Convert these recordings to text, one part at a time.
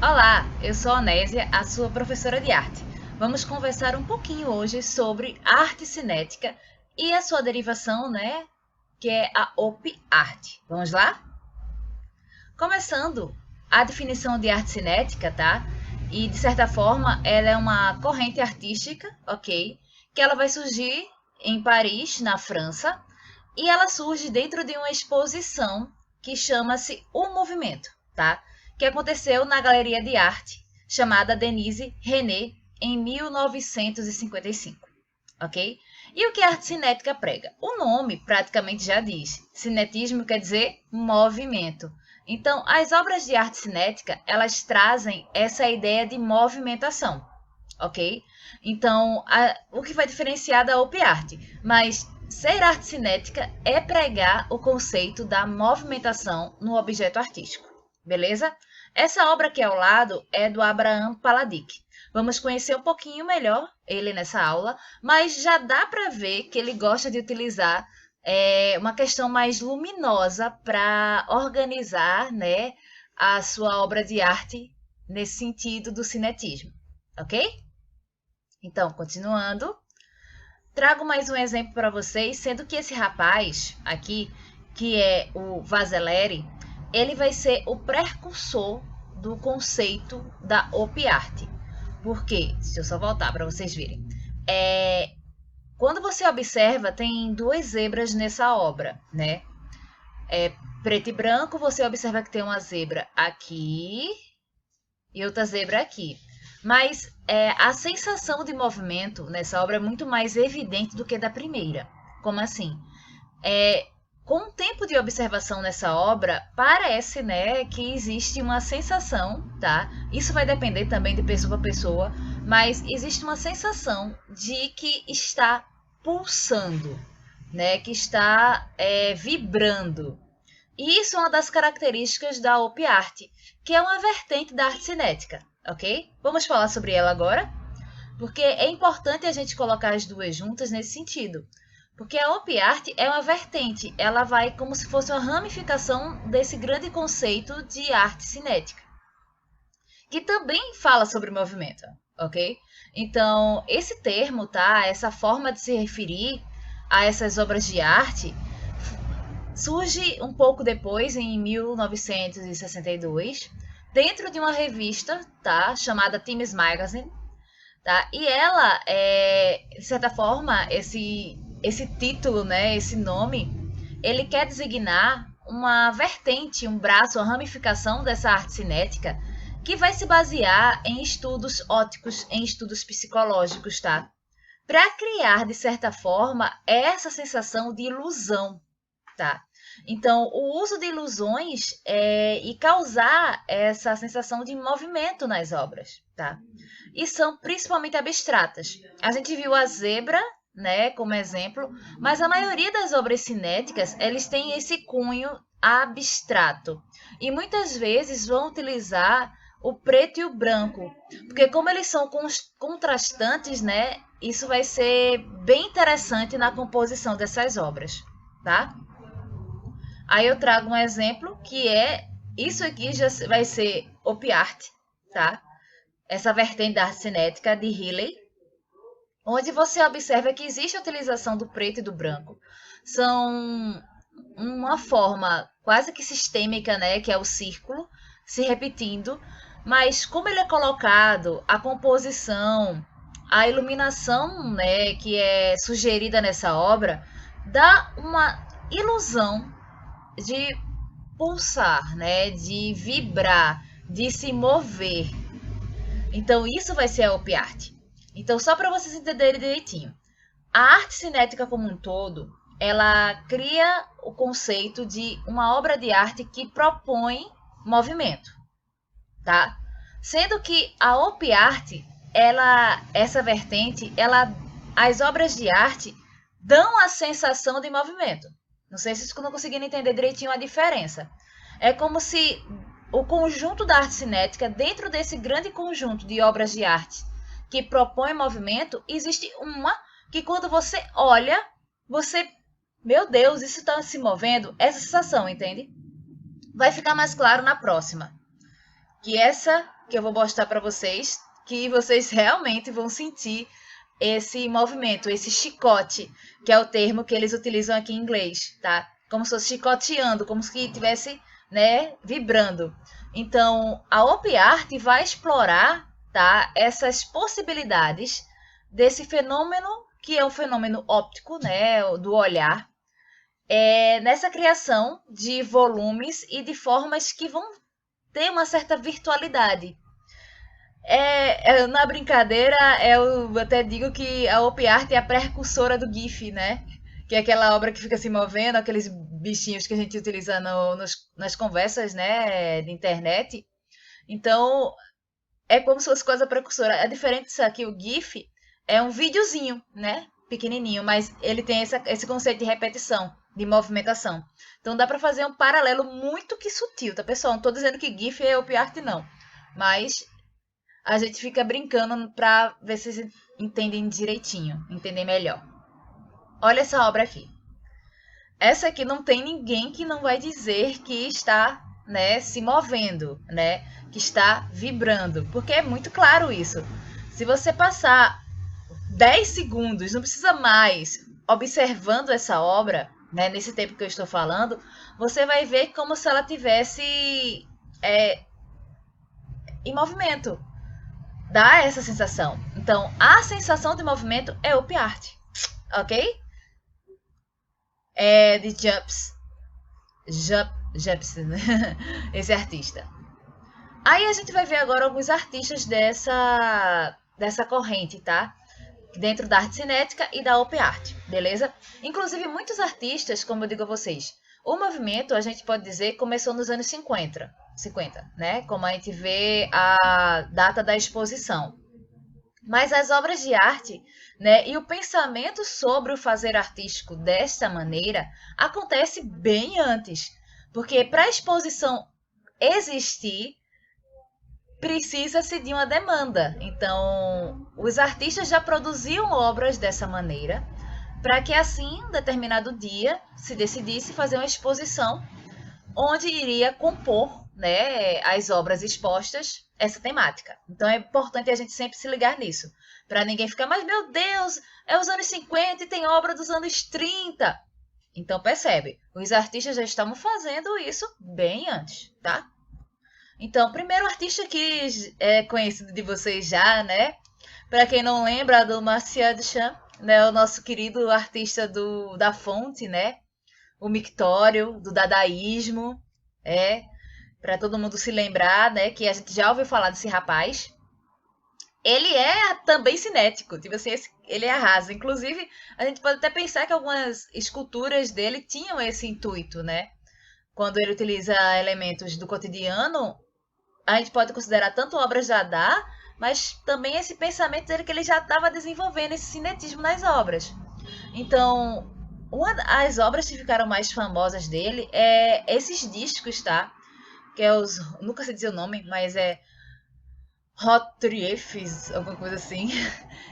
Olá, eu sou a Onésia, a sua professora de arte. Vamos conversar um pouquinho hoje sobre arte cinética e a sua derivação, né, que é a op art. Vamos lá? Começando, a definição de arte cinética, tá? E de certa forma, ela é uma corrente artística, ok? Que ela vai surgir em Paris, na França, e ela surge dentro de uma exposição que chama-se O Movimento, tá? Que aconteceu na Galeria de Arte, chamada Denise René, em 1955, ok? E o que a arte cinética prega? O nome praticamente já diz. Cinetismo quer dizer movimento. Então, as obras de arte cinética, elas trazem essa ideia de movimentação, ok? Então, o que vai diferenciar da op art? Mas ser arte cinética é pregar o conceito da movimentação no objeto artístico, beleza? Essa obra aqui ao lado é do Abraham Paladic. Vamos conhecer um pouquinho melhor ele nessa aula, mas já dá para ver que ele gosta de utilizar uma questão mais luminosa para organizar, né, a sua obra de arte nesse sentido do cinetismo, ok? Então, continuando, trago mais um exemplo para vocês, sendo que esse rapaz aqui, que é o Vaseleri, ele vai ser o precursor do conceito da op art. Por quê? Deixa eu só voltar para vocês verem. Quando você observa, tem duas zebras nessa obra, né? Preto e branco, você observa que tem uma zebra aqui e outra zebra aqui. Mas a sensação de movimento nessa obra é muito mais evidente do que da primeira. Como assim? Com o tempo de observação nessa obra, parece, né, que existe uma sensação, tá? Isso vai depender também de pessoa para pessoa, mas existe uma sensação de que está pulsando, né, que está vibrando. E isso é uma das características da op art, que é uma vertente da arte cinética, ok? Vamos falar sobre ela agora, porque é importante a gente colocar as duas juntas nesse sentido. Porque a op art é uma vertente, ela vai como se fosse uma ramificação desse grande conceito de arte cinética, que também fala sobre movimento, ok? Então, esse termo, tá? Essa forma de se referir a essas obras de arte surge um pouco depois, em 1962, dentro de uma revista, tá? Chamada Times Magazine, tá? E ela, de certa forma, esse título, né, esse nome, ele quer designar uma vertente, um braço, uma ramificação dessa arte cinética que vai se basear em estudos ópticos, em estudos psicológicos, tá? Para criar, de certa forma, essa sensação de ilusão, tá? Então, o uso de ilusões e causar essa sensação de movimento nas obras, tá? E são principalmente abstratas. A gente viu a zebra, né, como exemplo, mas a maioria das obras cinéticas, eles têm esse cunho abstrato. E muitas vezes vão utilizar o preto e o branco, porque como eles são contrastantes, né, isso vai ser bem interessante na composição dessas obras, tá? Aí eu trago um exemplo que isso aqui já vai ser op art, tá? Essa vertente da arte cinética de Healy, onde você observa que existe a utilização do preto e do branco. São uma forma quase que sistêmica, né, que é o círculo, se repetindo, mas como ele é colocado, a composição, a iluminação, né, que é sugerida nessa obra, dá uma ilusão de pulsar, né, de vibrar, de se mover. Então isso vai ser a op art. Então só para vocês entenderem direitinho, a arte cinética como um todo, ela cria o conceito de uma obra de arte que propõe movimento, tá? Sendo que a op art, essa vertente, as obras de arte dão a sensação de movimento. Não sei se vocês não conseguiram entender direitinho a diferença. É como se o conjunto da arte cinética, dentro desse grande conjunto de obras de arte que propõe movimento, existe uma que quando você olha, você, meu Deus, isso está se movendo, essa sensação, entende? Vai ficar mais claro na próxima. que essa que eu vou mostrar para vocês, que vocês realmente vão sentir esse movimento, esse chicote, que é o termo que eles utilizam aqui em inglês, tá? Como se fosse chicoteando, como se estivesse, né, vibrando. Então, a Op Art vai explorar, tá, essas possibilidades desse fenômeno, que é um fenômeno óptico, né, do olhar, nessa criação de volumes e de formas que vão ter uma certa virtualidade. Na brincadeira, eu até digo que a Op Art é a precursora do GIF, né? Que é aquela obra que fica se movendo, aqueles bichinhos que a gente utiliza nas conversas, né, de internet. Então, é como se fosse coisa precursora. É diferente disso aqui, o GIF é um videozinho, né? Pequenininho, mas ele tem esse conceito de repetição, de movimentação. Então dá para fazer um paralelo muito que sutil, tá, pessoal? Não tô dizendo que GIF é Op Art, não. Mas a gente fica brincando para ver se vocês entendem direitinho, entendem melhor. Olha essa obra aqui. Essa aqui não tem ninguém que não vai dizer que está, né, se movendo, né, que está vibrando, porque é muito claro isso. Se você passar 10 segundos, não precisa mais, observando essa obra, né, nesse tempo que eu estou falando, você vai ver como se ela tivesse em movimento. Dá essa sensação. Então, a sensação de movimento é Op Art, ok? É de Jups, esse artista. Aí a gente vai ver agora alguns artistas dessa corrente, tá? Dentro da arte cinética e da Op Art, beleza? Inclusive, muitos artistas, como eu digo a vocês, o movimento, a gente pode dizer, começou nos anos 50, né? Como a gente vê a data da exposição. Mas as obras de arte, né, e o pensamento sobre o fazer artístico desta maneira acontece bem antes, porque para a exposição existir, precisa-se de uma demanda. Então, os artistas já produziam obras dessa maneira, para que assim, um determinado dia, se decidisse fazer uma exposição onde iria compor, né, as obras expostas essa temática. Então é importante a gente sempre se ligar nisso, para ninguém ficar, mas meu Deus, é os anos 50 e tem obra dos anos 30. Então percebe, os artistas já estavam fazendo isso bem antes, tá? Então, o primeiro artista que é conhecido de vocês já, né? Para quem não lembra, do Marcel Duchamp, né, o nosso querido artista da fonte, né? O mictório, do dadaísmo, para todo mundo se lembrar, né, que a gente já ouviu falar desse rapaz. Ele é também cinético, tipo assim, ele arrasa. Inclusive, a gente pode até pensar que algumas esculturas dele tinham esse intuito, né? Quando ele utiliza elementos do cotidiano, a gente pode considerar tanto obras de Dada, mas também esse pensamento dele que ele já estava desenvolvendo esse cinetismo nas obras. Então, as obras que ficaram mais famosas dele é esses discos, tá? Que é os. Nunca sei dizer o nome, mas é hot reliefs, alguma coisa assim.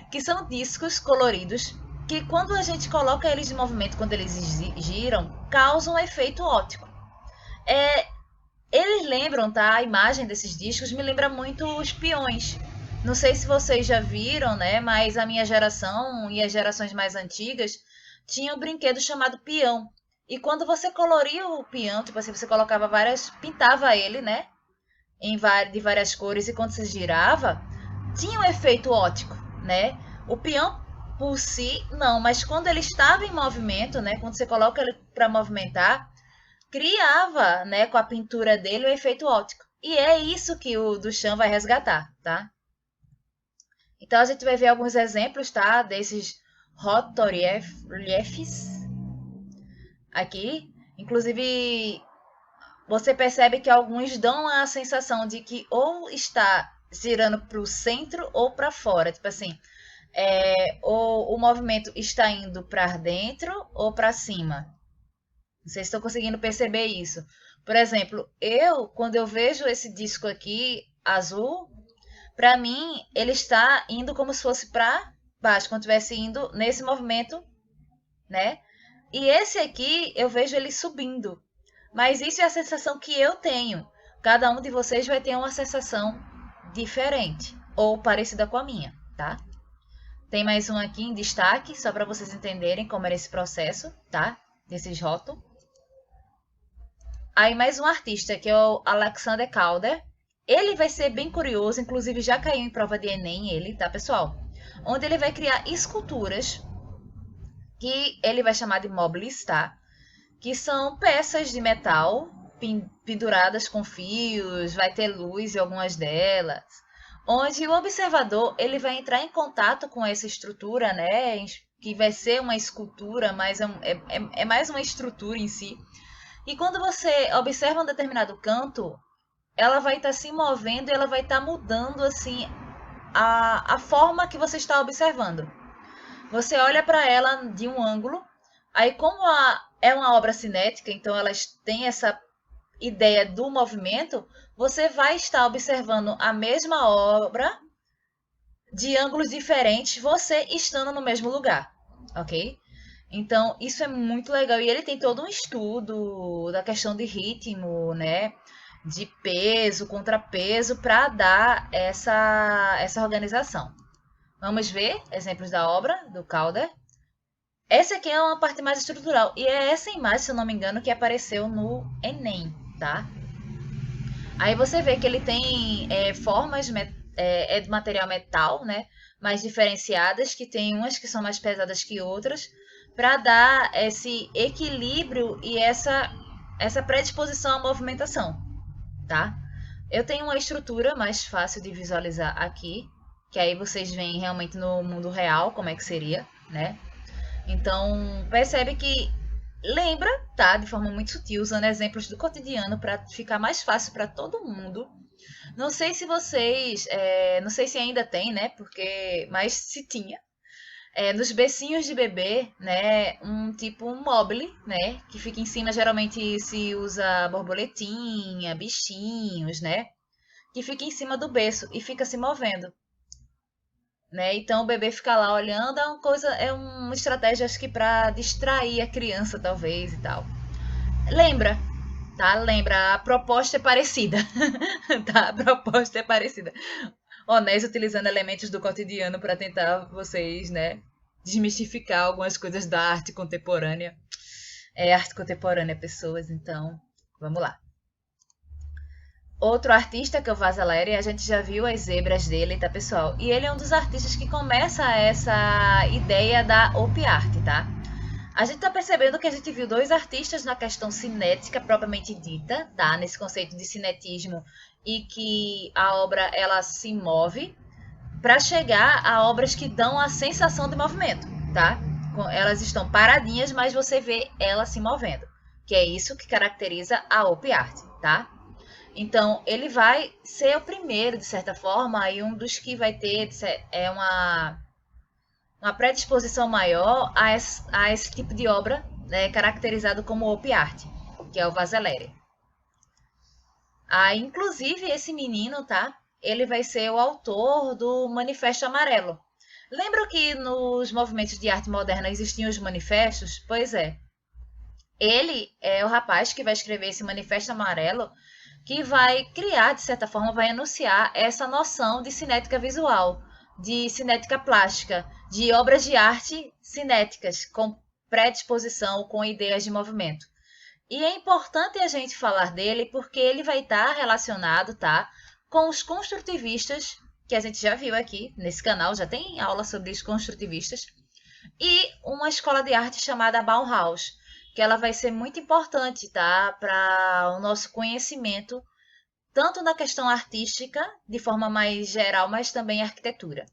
Que são discos coloridos que, quando a gente coloca eles em movimento, quando eles giram, causam um efeito óptico. Eles lembram, tá? A imagem desses discos me lembra muito os peões. Não sei se vocês já viram, né? Mas a minha geração e as gerações mais antigas tinham um brinquedo chamado peão. E quando você coloria o peão, tipo assim, você colocava pintava ele, né? De várias cores, e quando se girava, tinha um efeito óptico, né? O peão por si, não, mas quando ele estava em movimento, né? Quando você coloca ele para movimentar, criava, né, com a pintura dele, o efeito óptico. E é isso que o Duchamp vai resgatar, tá? Então a gente vai ver alguns exemplos, tá, desses hot reliefs aqui. Inclusive, você percebe que alguns dão a sensação de que ou está girando para o centro ou para fora. Tipo assim, o movimento está indo para dentro ou para cima. Vocês estão conseguindo perceber isso? Por exemplo, quando eu vejo esse disco aqui, azul, para mim, ele está indo como se fosse para baixo, quando estivesse indo nesse movimento, né? E esse aqui, eu vejo ele subindo. Mas isso é a sensação que eu tenho. cada um de vocês vai ter uma sensação diferente ou parecida com a minha, tá? Tem mais um aqui em destaque, só para vocês entenderem como era esse processo, tá? Desses rótulos. Aí mais um artista, que é o Alexander Calder. Ele vai ser bem curioso, inclusive já caiu em prova de Enem ele, tá, pessoal? Onde ele vai criar esculturas que ele vai chamar de moblies, tá? Que são peças de metal penduradas com fios, vai ter luz em algumas delas, onde o observador ele vai entrar em contato com essa estrutura, né? Que vai ser uma escultura, mas é mais uma estrutura em si. E quando você observa um determinado canto, ela vai estar se movendo e ela vai estar mudando assim a forma que você está observando. Você olha para ela de um ângulo, aí como é uma obra cinética, então elas têm essa ideia do movimento, você vai estar observando a mesma obra de ângulos diferentes, você estando no mesmo lugar, ok? Então, isso é muito legal. E ele tem todo um estudo da questão de ritmo, né? De peso, contrapeso, para dar essa organização. Vamos ver exemplos da obra do Calder. Essa aqui é uma parte mais estrutural. E é essa imagem, se eu não me engano, que apareceu no Enem, tá? Aí você vê que ele tem formas de material metal, né? Mais diferenciadas, que tem umas que são mais pesadas que outras, para dar esse equilíbrio e essa predisposição à movimentação, tá? Eu tenho uma estrutura mais fácil de visualizar aqui, que aí vocês veem realmente no mundo real como é que seria, né? Então, percebe que lembra, tá? De forma muito sutil, usando exemplos do cotidiano para ficar mais fácil para todo mundo. Não sei se vocês, não sei se ainda tem, né? Mas se tinha, nos becinhos de bebê, né, um mobile, né, que fica em cima, geralmente se usa borboletinha, bichinhos, né, que fica em cima do berço e fica se movendo, né? Então o bebê fica lá olhando, é uma estratégia acho que para distrair a criança talvez e tal. Lembra, tá? Lembra, a proposta é parecida, tá? A proposta é parecida. Onés utilizando elementos do cotidiano para tentar vocês, né, desmistificar algumas coisas da arte contemporânea. É arte contemporânea, pessoas, então, vamos lá. Outro artista que é o Vasarely, a gente já viu as zebras dele, tá, pessoal? E ele é um dos artistas que começa essa ideia da Op Art, tá? A gente tá percebendo que a gente viu dois artistas na questão cinética propriamente dita, tá? Nesse conceito de cinetismo e que a obra ela se move para chegar a obras que dão a sensação de movimento, tá? Elas estão paradinhas, mas você vê ela se movendo, que é isso que caracteriza a Op Art, tá? Então, ele vai ser o primeiro, de certa forma, e um dos que vai ter uma predisposição maior a esse tipo de obra, né, caracterizado como Op Art, que é o Vasarely. Inclusive, esse menino, tá? Ele vai ser o autor do Manifesto Amarelo. Lembra que nos movimentos de arte moderna existiam os manifestos? Pois é. Ele é o rapaz que vai escrever esse Manifesto Amarelo, que vai criar, de certa forma, vai anunciar essa noção de cinética visual, de cinética plástica, de obras de arte cinéticas, com predisposição, com ideias de movimento. E é importante a gente falar dele porque ele vai estar relacionado, tá, com os construtivistas, que a gente já viu aqui nesse canal, já tem aula sobre os construtivistas, e uma escola de arte chamada Bauhaus, que ela vai ser muito importante, tá, para o nosso conhecimento, tanto na questão artística, de forma mais geral, mas também arquitetura.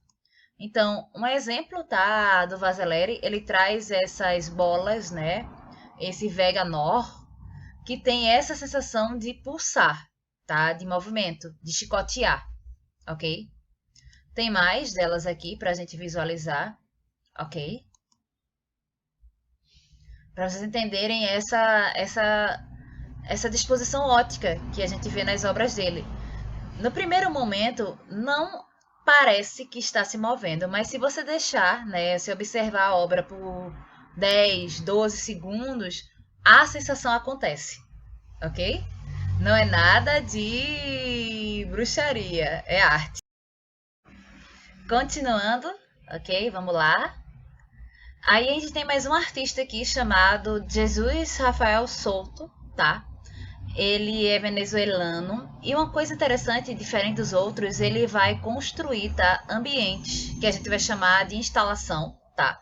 Então, um exemplo, tá, do Vasarely, ele traz essas bolas, né, esse Vega Nor, que tem essa sensação de pulsar, tá, de movimento, de chicotear, ok? Tem mais delas aqui para a gente visualizar, ok? Para vocês entenderem essa disposição ótica que a gente vê nas obras dele. No primeiro momento, não parece que está se movendo, mas se você deixar, né, se observar a obra por 10, 12 segundos, a sensação acontece, ok? Não é nada de bruxaria, é arte. Continuando, ok? Vamos lá. Aí a gente tem mais um artista aqui chamado Jesus Rafael Souto, tá? Ele é venezuelano e uma coisa interessante, diferente dos outros, ele vai construir, tá, ambientes que a gente vai chamar de instalação, tá?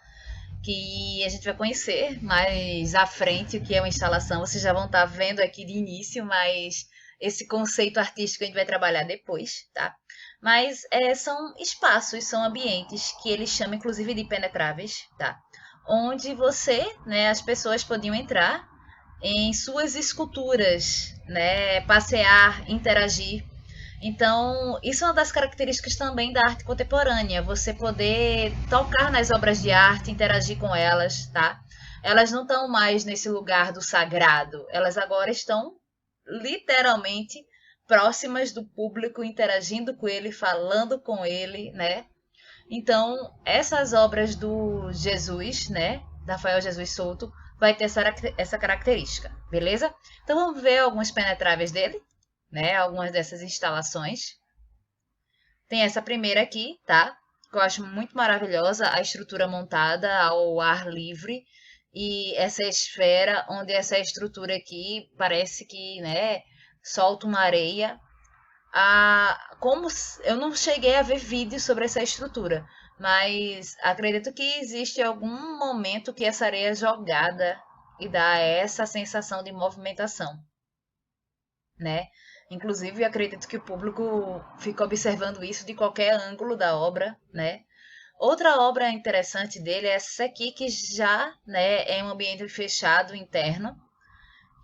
Que a gente vai conhecer mais à frente o que é uma instalação. Vocês já vão estar vendo aqui de início, mas esse conceito artístico a gente vai trabalhar depois, tá? Mas são espaços, são ambientes que ele chama inclusive de impenetráveis, tá? Onde você, né, as pessoas podiam entrar em suas esculturas, né, passear, interagir. Então, isso é uma das características também da arte contemporânea, você poder tocar nas obras de arte, interagir com elas, tá? Elas não estão mais nesse lugar do sagrado, elas agora estão literalmente próximas do público, interagindo com ele, falando com ele, né? Então, essas obras do Jesus, né, Rafael Jesus Souto, vai ter essa característica, beleza? Então, vamos ver alguns penetráveis dele, né, algumas dessas instalações. Tem essa primeira aqui, tá? Que eu acho muito maravilhosa, a estrutura montada ao ar livre e essa esfera, onde essa estrutura aqui parece que, né, solta uma areia. Eu não cheguei a ver vídeos sobre essa estrutura, mas acredito que existe algum momento que essa areia é jogada e dá essa sensação de movimentação, né? Inclusive, acredito que o público fica observando isso de qualquer ângulo da obra, né? Outra obra interessante dele é essa aqui, que já, né, é um ambiente fechado interno,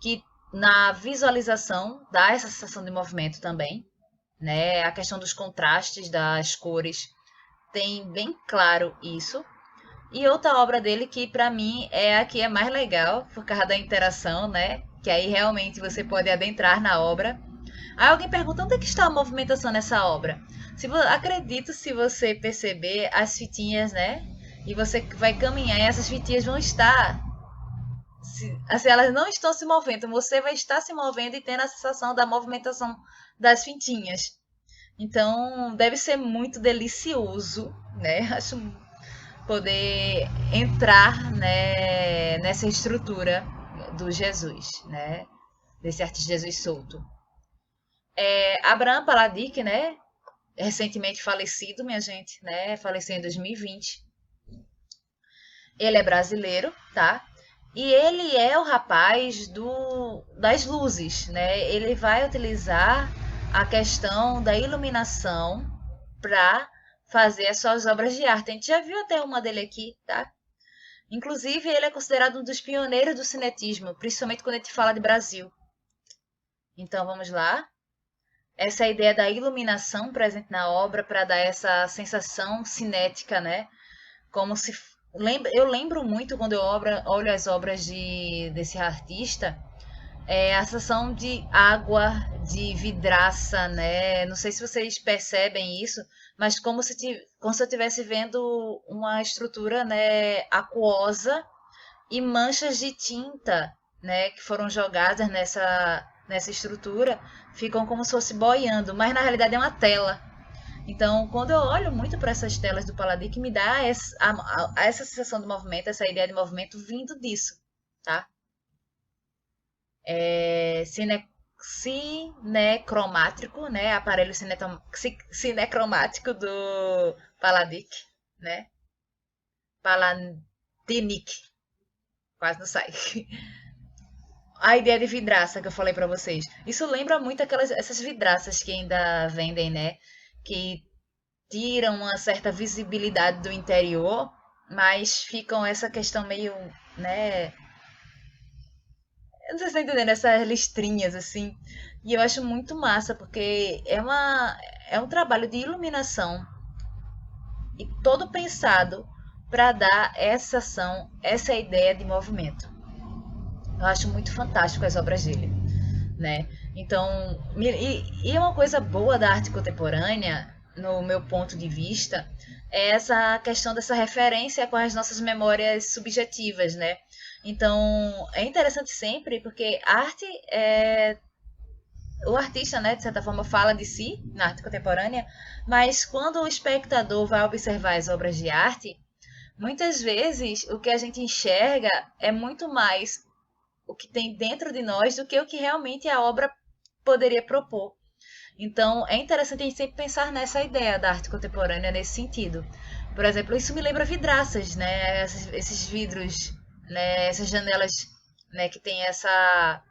que na visualização dá essa sensação de movimento também, né? A questão dos contrastes das cores tem bem claro isso. E outra obra dele que para mim é a que é mais legal por causa da interação, né? Que aí realmente você pode adentrar na obra. Aí alguém pergunta onde é que está a movimentação nessa obra? Acredito, se você perceber as fitinhas, né? E você vai caminhar e essas fitinhas vão estar, assim, elas não estão se movendo, você vai estar se movendo e tendo a sensação da movimentação das fitinhas. Então, deve ser muito delicioso, né? Acho poder entrar, né, nessa estrutura do Jesus, né? Desse artista Jesus solto. Abraham Paladic, né? Recentemente falecido, minha gente, né? Faleceu em 2020. Ele é brasileiro, tá? E ele é o rapaz das luzes, né? Ele vai utilizar a questão da iluminação para fazer as suas obras de arte. A gente já viu até uma dele aqui, tá? Inclusive, ele é considerado um dos pioneiros do cinetismo, principalmente quando a gente fala de Brasil. Então, vamos lá. Essa ideia da iluminação presente na obra para dar essa sensação cinética, né? Como se eu lembro muito quando eu olho as obras desse artista, a sensação de água, de vidraça, né? Não sei se vocês percebem isso, mas como se eu estivesse vendo uma estrutura, né, aquosa e manchas de tinta, né, que foram jogadas nessa estrutura, ficam como se fosse boiando, mas na realidade é uma tela. Então, quando eu olho muito para essas telas do Paladin, que me dá essa sensação de movimento, essa ideia de movimento vindo disso, tá? Cinecromático, né? Aparelho cinecromático do Paladic, né? Paladinic, quase não sai. A ideia de vidraça que eu falei para vocês. Isso lembra muito essas vidraças que ainda vendem, né? Que tiram uma certa visibilidade do interior, mas ficam essa questão meio, né? Eu não sei se você tá entendendo, essas listrinhas assim. E eu acho muito massa, porque é um trabalho de iluminação e todo pensado para dar essa ação, essa ideia de movimento. Eu acho muito fantástico as obras dele, né? Então, e uma coisa boa da arte contemporânea, no meu ponto de vista, é essa questão dessa referência com as nossas memórias subjetivas, né? Então, é interessante sempre, porque a arte o artista, né, de certa forma, fala de si na arte contemporânea, mas quando o espectador vai observar as obras de arte, muitas vezes o que a gente enxerga é muito mais o que tem dentro de nós do que o que realmente a obra poderia propor. Então, é interessante a gente sempre pensar nessa ideia da arte contemporânea nesse sentido. Por exemplo, isso me lembra vidraças, né? Esses vidros, né? Essas janelas, né? Que tem essa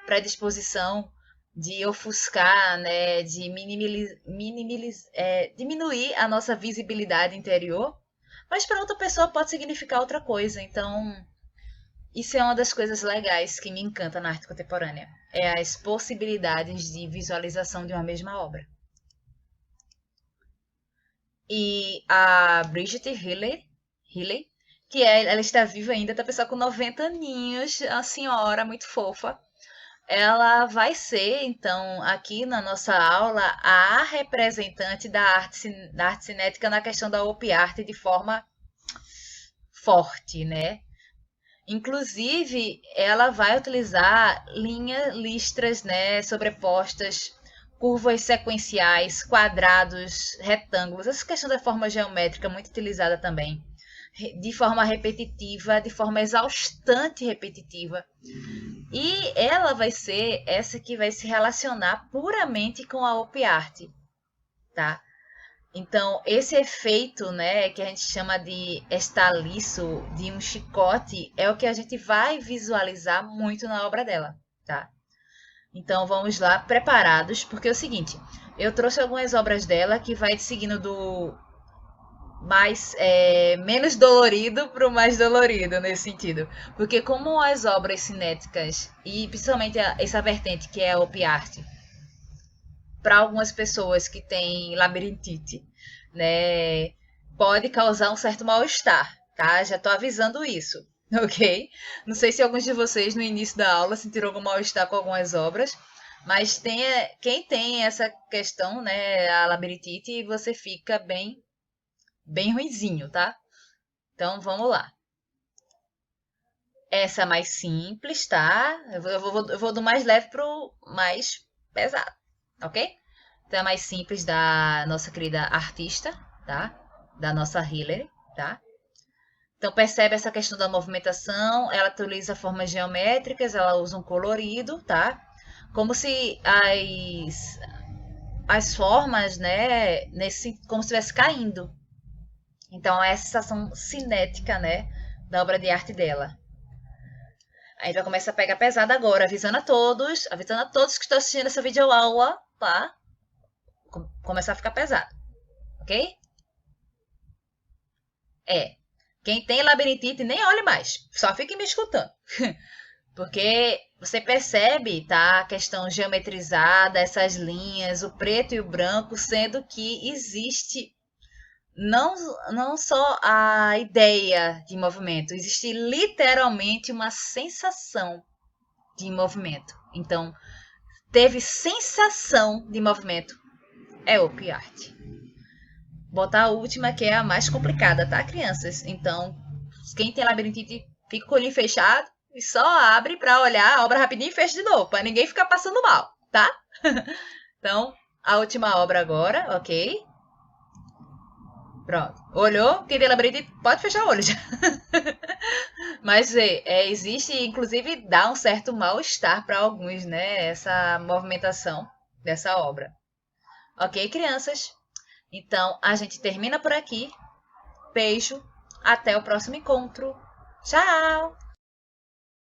predisposição de ofuscar, né? De diminuir a nossa visibilidade interior. Mas para outra pessoa pode significar outra coisa. Então, isso é uma das coisas legais que me encanta na arte contemporânea. É as possibilidades de visualização de uma mesma obra. E a Bridget Healy, ela está viva ainda, tá pessoa com 90 aninhos, a senhora muito fofa. Ela vai ser, então, aqui na nossa aula, a representante da arte cinética na questão da op art de forma forte, né? Inclusive, ela vai utilizar listras, né, sobrepostas, curvas sequenciais, quadrados, retângulos. Essa questão da forma geométrica é muito utilizada também, de forma repetitiva, de forma exaustante repetitiva. E ela vai ser essa que vai se relacionar puramente com a op art, tá? Então, esse efeito, né, que a gente chama de estaliço, de um chicote, é o que a gente vai visualizar muito na obra dela, tá? Então, vamos lá, preparados, porque é o seguinte, eu trouxe algumas obras dela que vai seguindo do mais menos dolorido para o mais dolorido nesse sentido, porque como as obras cinéticas e principalmente essa vertente que é a op art, para algumas pessoas que têm labirintite, né, pode causar um certo mal-estar, tá? Já tô avisando isso, ok? Não sei se alguns de vocês no início da aula sentiram algum mal-estar com algumas obras, mas quem tem essa questão, né, a labirintite, você fica bem ruinzinho, tá? Então vamos lá. Essa é mais simples, tá? Eu vou do mais leve pro mais pesado, ok? Então é mais simples da nossa querida artista, tá? Da nossa healer, tá? Então percebe essa questão da movimentação, ela utiliza formas geométricas, ela usa um colorido, tá? Como se as formas, né, como se estivesse caindo. Então é a sensação cinética, né, da obra de arte dela. Aí já começa a pegar pesado agora, avisando a todos que estão assistindo essa videoaula, tá? Começar a ficar pesado, ok? É. Quem tem labirintite nem olhe mais, só fique me escutando. Porque você percebe, tá? A questão geometrizada, essas linhas, o preto e o branco, sendo que existe não, não só a ideia de movimento, existe literalmente uma sensação de movimento. Então, teve sensação de movimento, é op art. Botar a última, que é a mais complicada, tá, crianças? Então, quem tem labirintite, fica com o olhinho fechado e só abre pra olhar a obra rapidinho e fecha de novo, pra ninguém ficar passando mal, tá? Então, a última obra agora, ok? Pronto. Olhou? Quem tem labirintite, pode fechar o olho já. Mas existe, inclusive, dá um certo mal-estar para alguns, né? Essa movimentação dessa obra. Ok, crianças? Então, a gente termina por aqui. Beijo. Até o próximo encontro. Tchau!